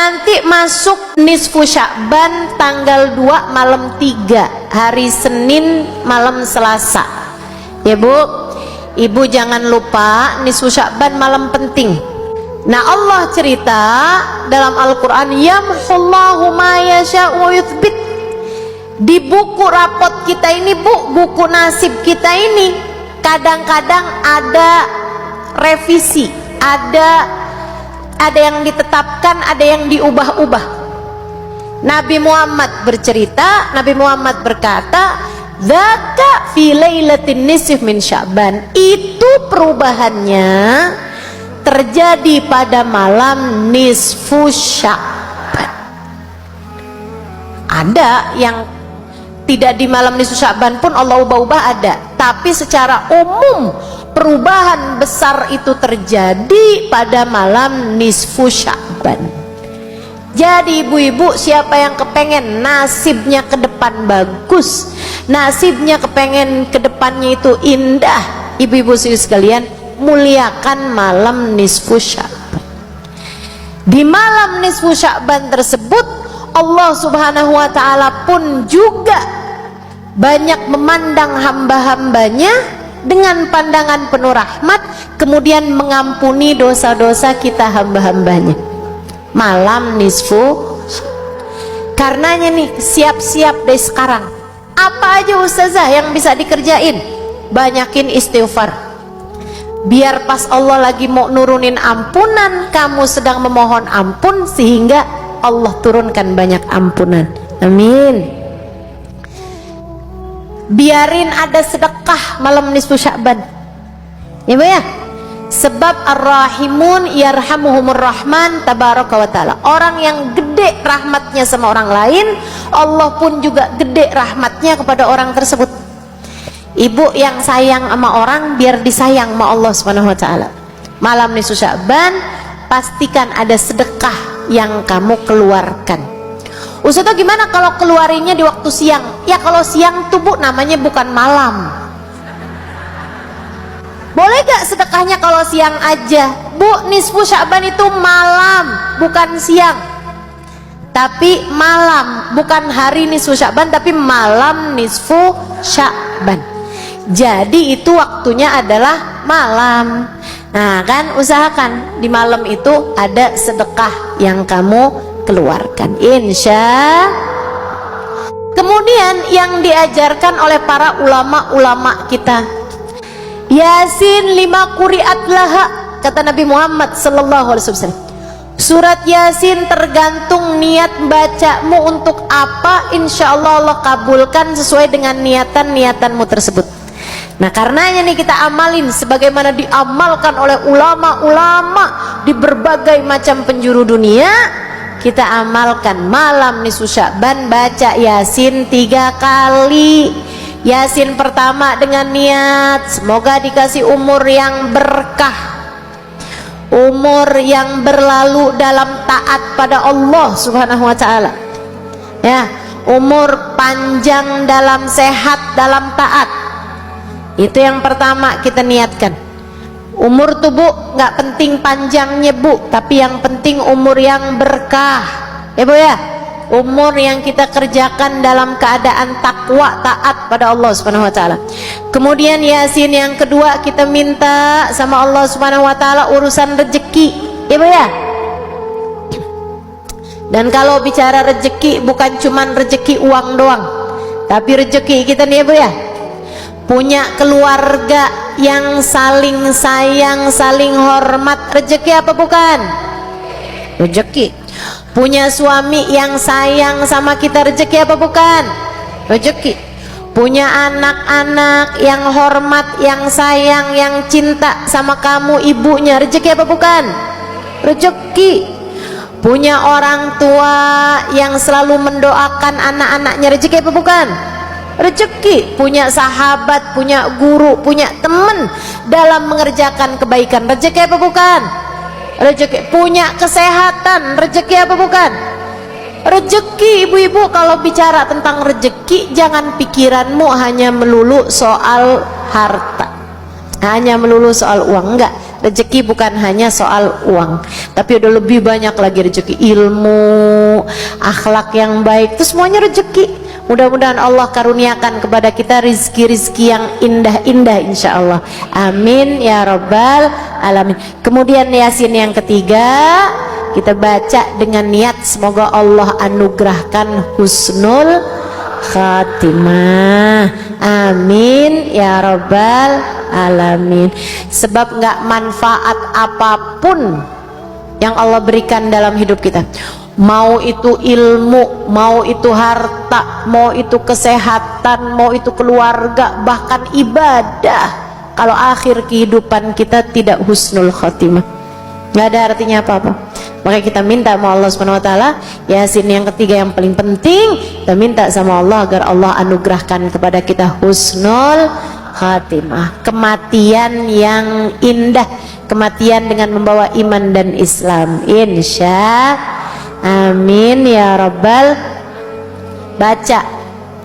nanti masuk nisfu Sya'ban tanggal 2 malam 3, hari Senin malam Selasa. Ya Bu, Ibu jangan lupa nisfu Sya'ban malam penting. Nah Allah cerita dalam Al-Quran, yamhullahu ma yasha'u wa yuthbit. Di buku rapot kita ini Bu, buku nasib kita ini, kadang-kadang ada revisi, ada yang ditetapkan, ada yang diubah-ubah. Nabi Muhammad bercerita, Nabi Muhammad berkata, dzaka fi lailatin nisf min Sya'ban. Itu perubahannya terjadi pada malam nisfu Sya'ban. Ada yang tidak di malam nisfu Sya'ban pun Allah ubah-ubah, ada. Tapi secara umum perubahan besar itu terjadi pada malam nisfu Sya'ban. Jadi ibu-ibu, siapa yang kepengen nasibnya ke depan bagus, nasibnya kepengen ke depannya itu indah, ibu-ibu sekalian, muliakan malam nisfu Sya'ban. Di malam nisfu Sya'ban tersebut Allah Subhanahu wa ta'ala pun juga banyak memandang hamba-hambanya dengan pandangan penuh rahmat, kemudian mengampuni dosa-dosa kita hamba-hambanya. Malam nisfu. Karenanya nih, siap-siap dari sekarang. Apa aja ustazah yang bisa dikerjain? Banyakin istighfar. Biar pas Allah lagi mau nurunin ampunan, kamu sedang memohon ampun, sehingga Allah turunkan banyak ampunan. Amin. Biarin ada sedekah malam nisfu Sya'ban, ya Bu ya. Sebab ar-rahimun yarhamuhumur rahman tabaraka wa ta'ala. Orang yang gede rahmatnya sama orang lain, Allah pun juga gede rahmatnya kepada orang tersebut. Ibu yang sayang sama orang, biar disayang sama Allah Subhanahu wa ta'ala. Malam nisfu Sya'ban, pastikan ada sedekah yang kamu keluarkan. Ustazah gimana kalau keluarinnya di waktu siang? Ya kalau siang tuh Bu namanya bukan malam. Boleh gak sedekahnya kalau siang aja? Bu, nisfu Sya'ban itu malam, bukan siang. Tapi malam, bukan hari nisfu Sya'ban, tapi malam nisfu Sya'ban. Jadi itu waktunya adalah malam. Nah kan, usahakan di malam itu ada sedekah yang kamu keluarkan, insya. Kemudian yang diajarkan oleh para ulama-ulama kita, Yasin 5 quri'at laha, kata Nabi Muhammad sallallahu alaihi wasallam. Surat Yasin tergantung niat bacamu untuk apa, insya Allah Allah kabulkan sesuai dengan niatan-niatanmu tersebut. Nah karenanya nih kita amalin sebagaimana diamalkan oleh ulama-ulama di berbagai macam penjuru dunia. Kita amalkan malam nisfu Sya'ban, baca Yasin 3 kali. Yasin pertama dengan niat semoga dikasih umur yang berkah, umur yang berlalu dalam taat pada Allah Subhanahu wa ta'ala, ya, umur panjang dalam sehat, dalam taat. Itu yang pertama kita niatkan. Umur tuh Bu, nggak penting panjangnya Bu, tapi yang penting umur yang berkah, ya Bu ya. Umur yang kita kerjakan dalam keadaan takwa, taat pada Allah Subhanahu wa ta'ala. Kemudian Yasin yang kedua, kita minta sama Allah Subhanahu wa ta'ala urusan rezeki, ya Bu ya. Dan kalau bicara rezeki, bukan cuman rezeki uang doang, tapi rezeki kita nih ya Bu ya, punya keluarga yang saling sayang, saling hormat, rezeki apa bukan? Rezeki. Punya suami yang sayang sama kita, rezeki apa bukan? Rezeki. Punya anak-anak yang hormat, yang sayang, yang cinta sama kamu ibunya, rezeki apa bukan? Rezeki. Punya orang tua yang selalu mendoakan anak-anaknya, rezeki apa bukan? Rezeki. Punya sahabat, punya guru, punya teman dalam mengerjakan kebaikan, rezeki apa bukan? Rezeki. Punya kesehatan, rezeki apa bukan? Rezeki. Ibu-ibu kalau bicara tentang rezeki, jangan pikiranmu hanya melulu soal harta, hanya melulu soal uang, enggak. rezeki bukan hanya soal uang, tapi udah lebih banyak lagi rezeki, ilmu, akhlak yang baik, itu semuanya rezeki. Mudah-mudahan Allah karuniakan kepada kita rizki-rizki yang indah-indah insya Allah. Amin ya rabbal alamin. Kemudian Yasin yang ketiga, kita baca dengan niat semoga Allah anugerahkan husnul khatimah. Amin ya rabbal alamin. Sebab nggak manfaat apapun yang Allah berikan dalam hidup kita, mau itu ilmu, mau itu harta, mau itu kesehatan, mau itu keluarga, bahkan ibadah, kalau akhir kehidupan kita tidak husnul khatimah, nggak ada artinya apa-apa. Maka kita minta sama Allah Subhanahu wa taala, Yasin yang ketiga yang paling penting, kita minta sama Allah agar Allah anugerahkan kepada kita husnul khatimah, kematian yang indah, kematian dengan membawa iman dan Islam, insya amin ya rabbal. Baca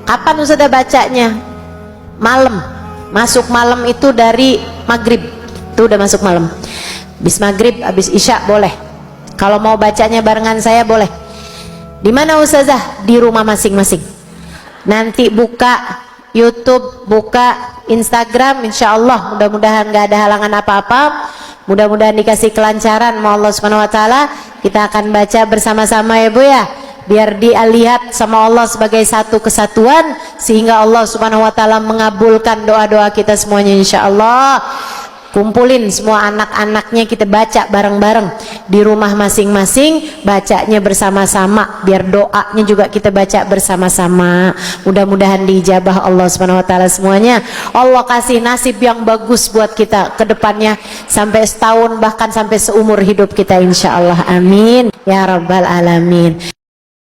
kapan sudah bacanya? Malam, masuk malam itu dari maghrib, itu udah masuk malam. Habis maghrib, habis isya boleh. Kalau mau bacanya barengan saya boleh. Di mana ustazah? Di rumah masing-masing. Nanti buka YouTube, buka Instagram, insya Allah mudah-mudahan gak ada halangan apa-apa, mudah-mudahan dikasih kelancaran sama Allah Subhanahu wa taala. Kita akan baca bersama-sama ya Bu ya, biar dilihat sama Allah sebagai satu kesatuan, sehingga Allah Subhanahu wa taala mengabulkan doa-doa kita semuanya insya Allah. Kumpulin semua anak-anaknya, kita baca bareng-bareng di rumah masing-masing, bacanya bersama-sama, biar doanya juga kita baca bersama-sama. Mudah-mudahan diijabah Allah Subhanahu wa taala semuanya. Allah kasih nasib yang bagus buat kita ke depannya, sampai setahun bahkan sampai seumur hidup kita insya Allah. Amin ya rabbal alamin.